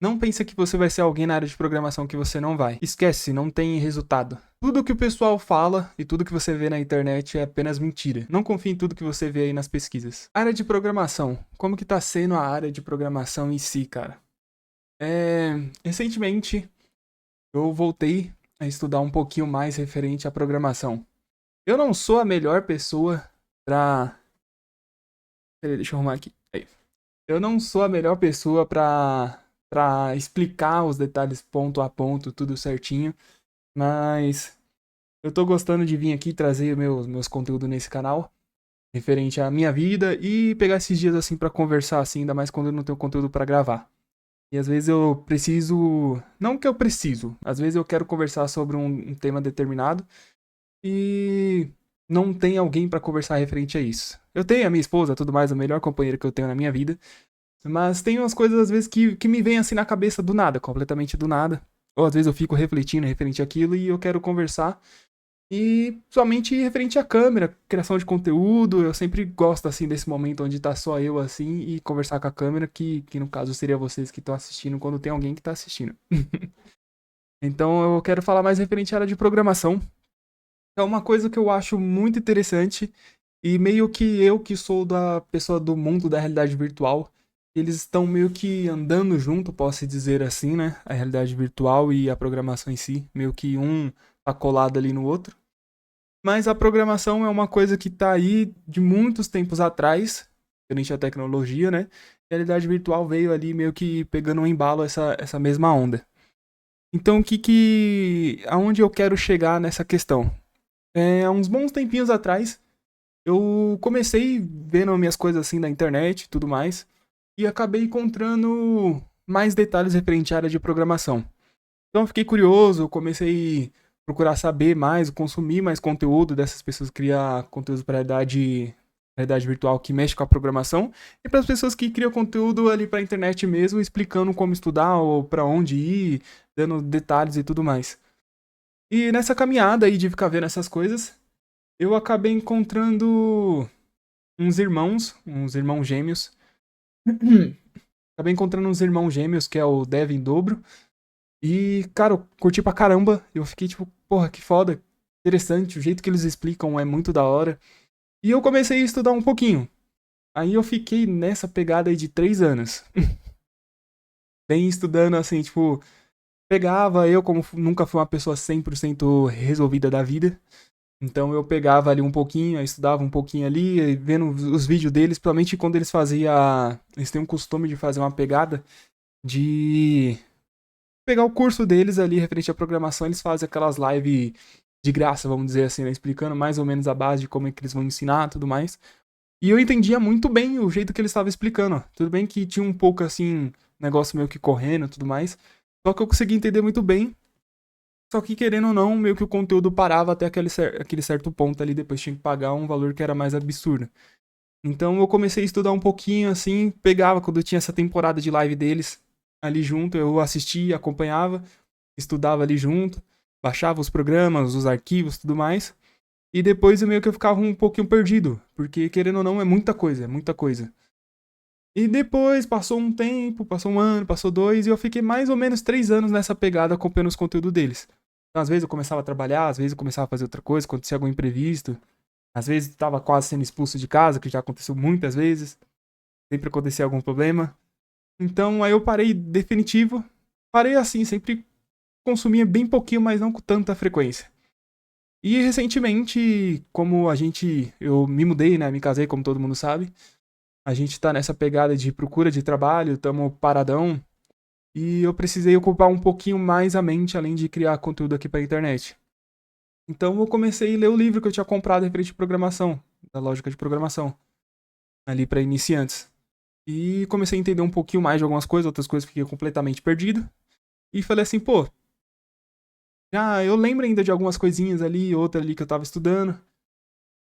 Não pensa que você vai ser alguém na área de programação que você não vai. Esquece, não tem resultado. Tudo que o pessoal fala e tudo que você vê na internet é apenas mentira. Não confie em tudo que você vê aí nas pesquisas. Área de programação. Como que tá sendo a área de programação em si, cara? Recentemente eu voltei a estudar um pouquinho mais referente à programação. Eu não sou a melhor pessoa pra... Peraí, deixa eu arrumar aqui. Aí. Eu não sou a melhor pessoa pra explicar os detalhes ponto a ponto, tudo certinho. Mas eu tô gostando de vir aqui trazer meus conteúdos nesse canal, referente à minha vida e pegar esses dias assim pra conversar assim, ainda mais quando eu não tenho conteúdo pra gravar. E às vezes eu preciso, não que eu preciso, às vezes eu quero conversar sobre um tema determinado e não tem alguém pra conversar referente a isso. Eu tenho a minha esposa, tudo mais, a melhor companheira que eu tenho na minha vida, mas tem umas coisas às vezes que me vêm assim na cabeça do nada, completamente do nada. Ou às vezes eu fico refletindo referente àquilo e eu quero conversar. E somente referente à câmera, criação de conteúdo, eu sempre gosto assim desse momento onde tá só eu assim e conversar com a câmera, que no caso seria vocês que estão assistindo quando tem alguém que tá assistindo. Então eu quero falar mais referente à área de programação. É uma coisa que eu acho muito interessante e meio que eu que sou da pessoa do mundo da realidade virtual, eles estão meio que andando junto, posso dizer assim, né? A realidade virtual e a programação em si, meio que um tá colado ali no outro. Mas a programação é uma coisa que tá aí de muitos tempos atrás, referente à tecnologia, né? E a realidade virtual veio ali meio que pegando um embalo essa mesma onda. Então, aonde eu quero chegar nessa questão? Há uns bons tempinhos atrás, eu comecei vendo minhas coisas assim na internet e tudo mais, e acabei encontrando mais detalhes referente à área de programação. Então eu fiquei curioso, comecei a procurar saber mais, consumir mais conteúdo dessas pessoas que criam conteúdo para realidade virtual que mexe com a programação, e para as pessoas que criam conteúdo ali para a internet mesmo, explicando como estudar ou para onde ir, dando detalhes e tudo mais. E nessa caminhada aí de ficar vendo essas coisas, eu acabei encontrando uns irmãos gêmeos. Acabei encontrando uns irmãos gêmeos, que é o Devin Dobro. E, cara, eu curti pra caramba. Eu fiquei tipo, porra, que foda, interessante. O jeito que eles explicam é muito da hora. E eu comecei a estudar um pouquinho. Aí eu fiquei nessa pegada aí de 3 anos. Bem estudando, assim, tipo, pegava, eu como nunca fui uma pessoa 100% resolvida da vida. Então eu pegava ali um pouquinho, aí estudava um pouquinho ali, vendo os vídeos deles, principalmente quando eles faziam. Eles têm um costume de fazer uma pegada de pegar o curso deles ali referente à programação, eles fazem aquelas lives de graça, vamos dizer assim, né? Explicando mais ou menos a base de como é que eles vão ensinar e tudo mais. E eu entendia muito bem o jeito que eles estavam explicando. Tudo bem que tinha um pouco assim, negócio meio que correndo e tudo mais. Só que eu consegui entender muito bem. Só que querendo ou não, meio que o conteúdo parava até aquele certo ponto ali, depois tinha que pagar um valor que era mais absurdo. Então eu comecei a estudar um pouquinho assim, pegava quando tinha essa temporada de live deles ali junto, eu assistia, acompanhava, estudava ali junto, baixava os programas, os arquivos, tudo mais. E depois eu meio que eu ficava um pouquinho perdido, porque querendo ou não é muita coisa, é muita coisa. E depois passou um tempo, passou um ano, passou dois, e eu fiquei mais ou menos 3 anos nessa pegada acompanhando os conteúdos deles. Então, às vezes eu começava a trabalhar, às vezes eu começava a fazer outra coisa, acontecia algum imprevisto. Às vezes estava quase sendo expulso de casa, que já aconteceu muitas vezes. Sempre acontecia algum problema. Então aí eu parei definitivo. Parei assim, sempre consumia bem pouquinho, mas não com tanta frequência. E recentemente, eu me mudei, né, me casei, como todo mundo sabe. A gente tá nessa pegada de procura de trabalho, tamo paradão. E eu precisei ocupar um pouquinho mais a mente, além de criar conteúdo aqui pra internet. Então eu comecei a ler o livro que eu tinha comprado referente de programação, da lógica de programação, ali pra iniciantes. E comecei a entender um pouquinho mais de algumas coisas, outras coisas fiquei completamente perdido. E falei assim, pô, já eu lembro ainda de algumas coisinhas ali, outra ali que eu tava estudando.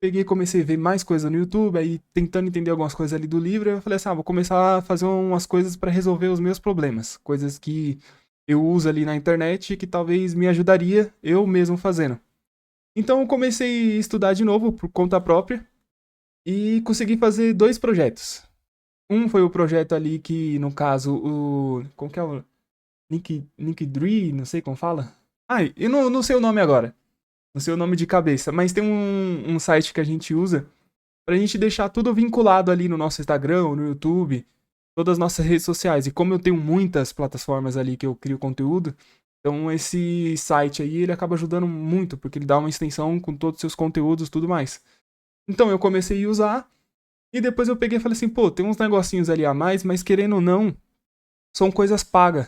Peguei e comecei a ver mais coisa no YouTube, aí tentando entender algumas coisas ali do livro, eu falei assim, vou começar a fazer umas coisas pra resolver os meus problemas, coisas que eu uso ali na internet e que talvez me ajudaria eu mesmo fazendo. Então eu comecei a estudar de novo por conta própria e consegui fazer 2 projetos. Um foi o projeto ali que, no caso, como que é o... Linktree, não sei como fala. Ai, eu não sei o nome agora. Não sei o nome de cabeça, mas tem um site que a gente usa pra gente deixar tudo vinculado ali no nosso Instagram, no YouTube, todas as nossas redes sociais. E como eu tenho muitas plataformas ali que eu crio conteúdo, então esse site aí ele acaba ajudando muito, porque ele dá uma extensão com todos os seus conteúdos e tudo mais. Então eu comecei a usar e depois eu peguei e falei assim, pô, tem uns negocinhos ali a mais, mas querendo ou não, são coisas pagas.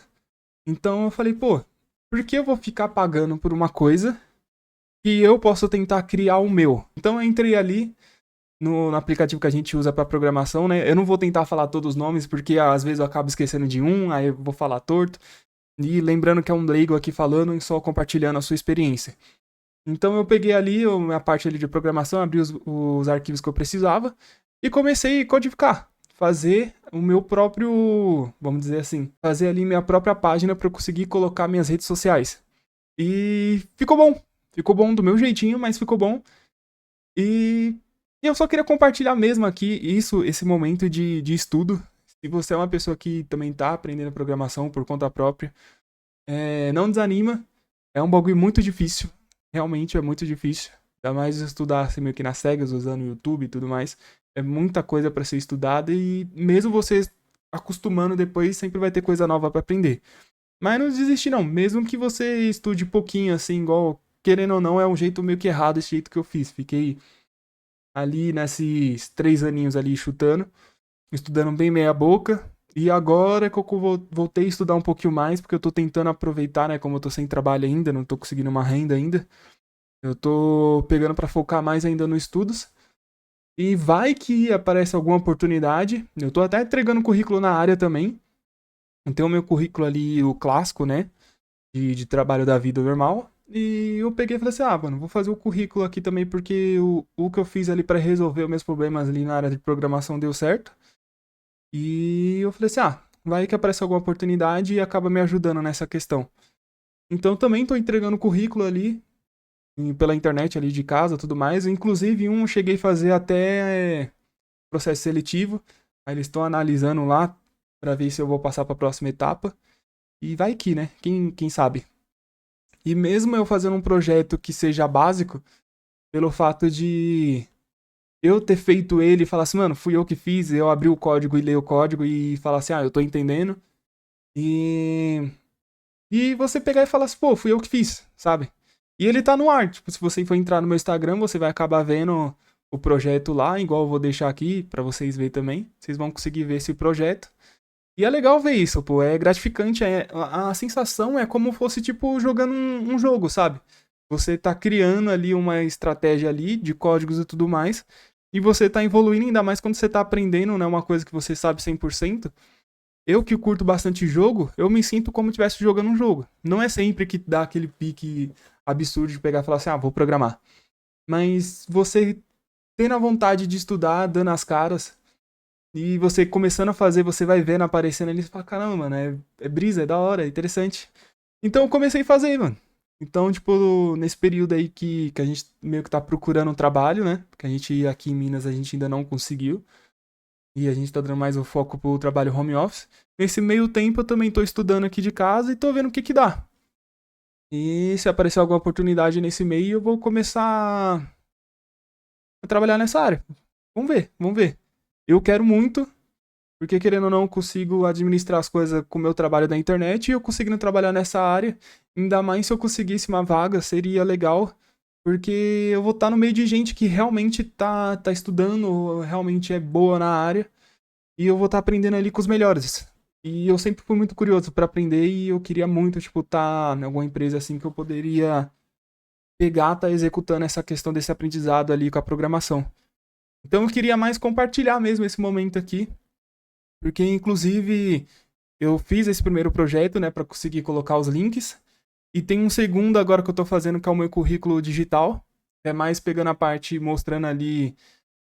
Então eu falei, pô, por que eu vou ficar pagando por uma coisa que eu posso tentar criar o meu? Então eu entrei ali no aplicativo que a gente usa para programação, né? Eu não vou tentar falar todos os nomes, porque às vezes eu acabo esquecendo de um, aí eu vou falar torto. E lembrando que é um leigo aqui falando e só compartilhando a sua experiência. Então eu peguei ali a minha parte ali de programação, abri os arquivos que eu precisava e comecei a codificar. Fazer o meu próprio, vamos dizer assim, fazer ali minha própria página para eu conseguir colocar minhas redes sociais. E ficou bom. Ficou bom do meu jeitinho, mas ficou bom. E eu só queria compartilhar mesmo aqui esse momento de estudo. Se você é uma pessoa que também tá aprendendo programação por conta própria, não desanima. É um bagulho muito difícil. Realmente é muito difícil. Ainda mais estudar assim, meio que nas cegas, usando o YouTube e tudo mais. É muita coisa para ser estudada e mesmo você acostumando depois, sempre vai ter coisa nova para aprender. Mas não desiste não. Mesmo que você estude pouquinho, assim, igual, querendo ou não, é um jeito meio que errado esse jeito que eu fiz. Fiquei ali nesses 3 aninhos ali chutando, estudando bem meia boca. E agora que eu voltei a estudar um pouquinho mais, porque eu tô tentando aproveitar, né? Como eu tô sem trabalho ainda, não tô conseguindo uma renda ainda. Eu tô pegando pra focar mais ainda nos estudos. E vai que aparece alguma oportunidade. Eu tô até entregando currículo na área também. Eu tenho o meu currículo ali, o clássico, né? De trabalho da vida normal. E eu peguei e falei assim, mano, vou fazer o currículo aqui também, porque o que eu fiz ali pra resolver os meus problemas ali na área de programação deu certo. E eu falei assim, vai que aparece alguma oportunidade e acaba me ajudando nessa questão. Então também tô entregando currículo ali, pela internet ali de casa, tudo mais. Inclusive eu cheguei a fazer até processo seletivo. Aí eles estão analisando lá pra ver se eu vou passar pra próxima etapa. E vai que, né? Quem sabe? E mesmo eu fazendo um projeto que seja básico, pelo fato de eu ter feito ele e falar assim, mano, fui eu que fiz, eu abri o código e leio o código e falar assim, eu tô entendendo. E. E você pegar e falar assim, pô, fui eu que fiz, sabe? E ele tá no ar. Tipo, se você for entrar no meu Instagram, você vai acabar vendo o projeto lá, igual eu vou deixar aqui pra vocês verem também. Vocês vão conseguir ver esse projeto. E é legal ver isso, pô. É gratificante. A sensação é como fosse, tipo, jogando um jogo, sabe? Você tá criando ali uma estratégia ali de códigos e tudo mais. E você tá evoluindo, ainda mais quando você tá aprendendo, né? Uma coisa que você sabe 100%. Eu que curto bastante jogo, eu me sinto como se estivesse jogando um jogo. Não é sempre que dá aquele pique absurdo de pegar e falar assim, vou programar. Mas você tendo a vontade de estudar, dando as caras, e você começando a fazer, você vai vendo aparecendo ali e fala, caramba, mano, é brisa, é da hora, é interessante. Então eu comecei a fazer, mano. Então, tipo, nesse período aí que a gente meio que tá procurando um trabalho, né? Porque a gente aqui em Minas a gente ainda não conseguiu. E a gente tá dando mais o foco pro trabalho home office. Nesse meio tempo eu também tô estudando aqui de casa e tô vendo o que que dá. E se aparecer alguma oportunidade nesse meio, eu vou começar a trabalhar nessa área. Vamos ver, vamos ver. Eu quero muito, porque querendo ou não, eu consigo administrar as coisas com o meu trabalho da internet e eu conseguindo trabalhar nessa área. Ainda mais se eu conseguisse uma vaga, seria legal. Porque eu vou estar no meio de gente que realmente tá estudando, realmente é boa na área. E eu vou estar aprendendo ali com os melhores. E eu sempre fui muito curioso para aprender e eu queria muito, tipo, estar em alguma empresa assim que eu poderia pegar, tá executando essa questão desse aprendizado ali com a programação. Então eu queria mais compartilhar mesmo esse momento aqui, porque inclusive eu fiz esse primeiro projeto, né, para conseguir colocar os links, e tem um segundo agora que eu tô fazendo que é o meu currículo digital, que é mais pegando a parte mostrando ali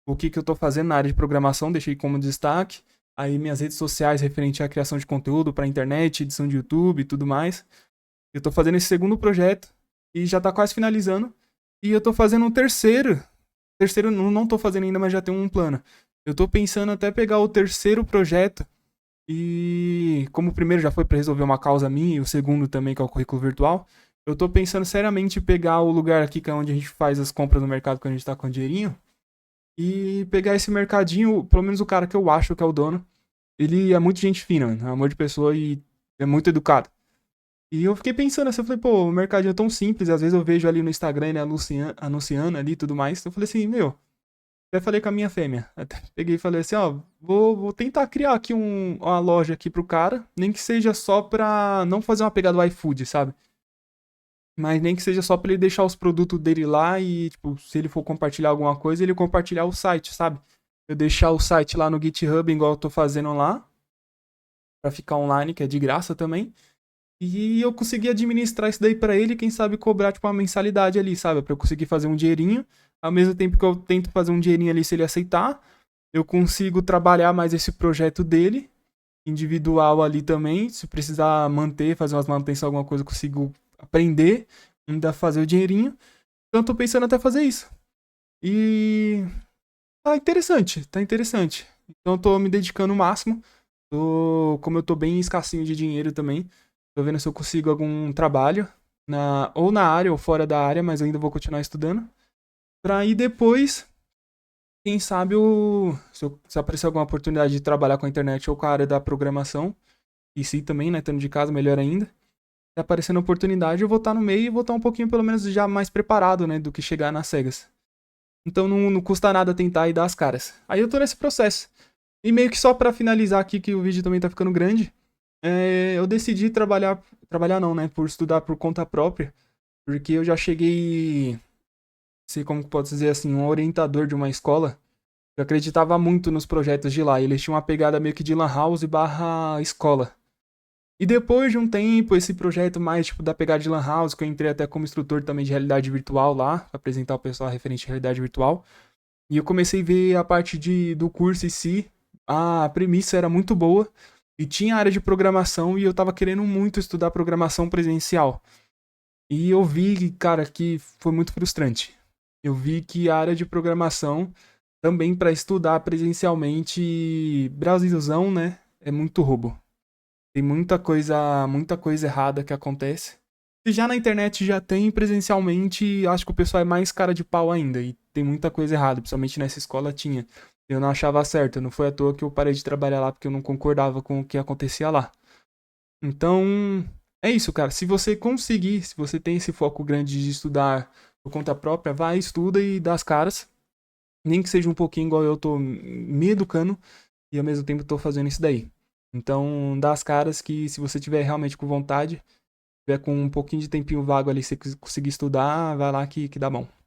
o que eu tô fazendo na área de programação, deixei como destaque. Aí minhas redes sociais referente à criação de conteúdo para internet, edição de YouTube e tudo mais. Eu tô fazendo esse segundo projeto e já tá quase finalizando. E eu tô fazendo um terceiro. Terceiro não tô fazendo ainda, mas já tenho um plano. Eu tô pensando até pegar o terceiro projeto E como o primeiro já foi para resolver uma causa minha e o segundo também, que é o currículo virtual, eu tô pensando seriamente em pegar o lugar aqui que é onde a gente faz as compras no mercado quando a gente tá com dinheirinho e pegar esse mercadinho, pelo menos o cara que eu acho que é o dono. Ele é muito gente fina, mano, é um amor de pessoa e é muito educado. E eu fiquei pensando assim, eu falei, pô, o mercadinho é tão simples, às vezes eu vejo ali no Instagram, né, anunciando ali e tudo mais. Eu falei assim, meu, até falei com a minha fêmea. Até peguei e falei assim, ó, vou tentar criar aqui uma loja aqui pro cara, nem que seja só pra não fazer uma pegada do iFood, sabe? Mas nem que seja só pra ele deixar os produtos dele lá e, tipo, se ele for compartilhar alguma coisa, ele compartilhar o site, sabe? Eu deixar o site lá no GitHub, igual eu tô fazendo lá, pra ficar online, que é de graça também. E eu consegui administrar isso daí pra ele, quem sabe cobrar, tipo, uma mensalidade ali, sabe? Pra eu conseguir fazer um dinheirinho. Ao mesmo tempo que eu tento fazer um dinheirinho ali, se ele aceitar, eu consigo trabalhar mais esse projeto dele, individual ali também. Se precisar manter, fazer umas manutenções, alguma coisa, eu consigo aprender, ainda fazer o dinheirinho. Então eu tô pensando até fazer isso. E tá interessante, tá interessante. Então eu tô me dedicando o máximo. Como eu tô bem escassinho de dinheiro também, tô vendo se eu consigo algum trabalho, ou na área ou fora da área, mas eu ainda vou continuar estudando. Pra ir depois, quem sabe, se aparecer alguma oportunidade de trabalhar com a internet ou com a área da programação, e sim também, né, estando de casa, melhor ainda. Se aparecendo oportunidade, eu vou estar no meio e vou estar um pouquinho, pelo menos, já mais preparado, né, do que chegar nas cegas. Então não custa nada tentar e dar as caras. Aí eu tô nesse processo. E meio que só pra finalizar aqui, que o vídeo também tá ficando grande, eu decidi trabalhar não, né, por estudar por conta própria, porque eu já cheguei, sei como que pode dizer assim, um orientador de uma escola. Eu acreditava muito nos projetos de lá. Eles tinham uma pegada meio que de lan house barra escola. E depois de um tempo, esse projeto mais tipo da pegada de lan house, que eu entrei até como instrutor também de realidade virtual lá, pra apresentar o pessoal referente à realidade virtual. E eu comecei a ver a parte do curso em si. A premissa era muito boa. E tinha área de programação e eu tava querendo muito estudar programação presencial. E eu vi, cara, que foi muito frustrante. Eu vi que a área de programação, também para estudar presencialmente, Brasilzão, né, é muito roubo. Tem muita coisa errada que acontece. Se já na internet já tem presencialmente, acho que o pessoal é mais cara de pau ainda. E tem muita coisa errada, principalmente nessa escola tinha. Eu não achava certo, não foi à toa que eu parei de trabalhar lá porque eu não concordava com o que acontecia lá. Então, é isso, cara. Se você conseguir, se você tem esse foco grande de estudar por conta própria, vai, estuda e dá as caras. Nem que seja um pouquinho igual eu tô me educando e ao mesmo tempo tô fazendo isso daí. Então, dá as caras que se você tiver realmente com vontade, tiver com um pouquinho de tempinho vago ali, se você conseguir estudar, vai lá que dá bom.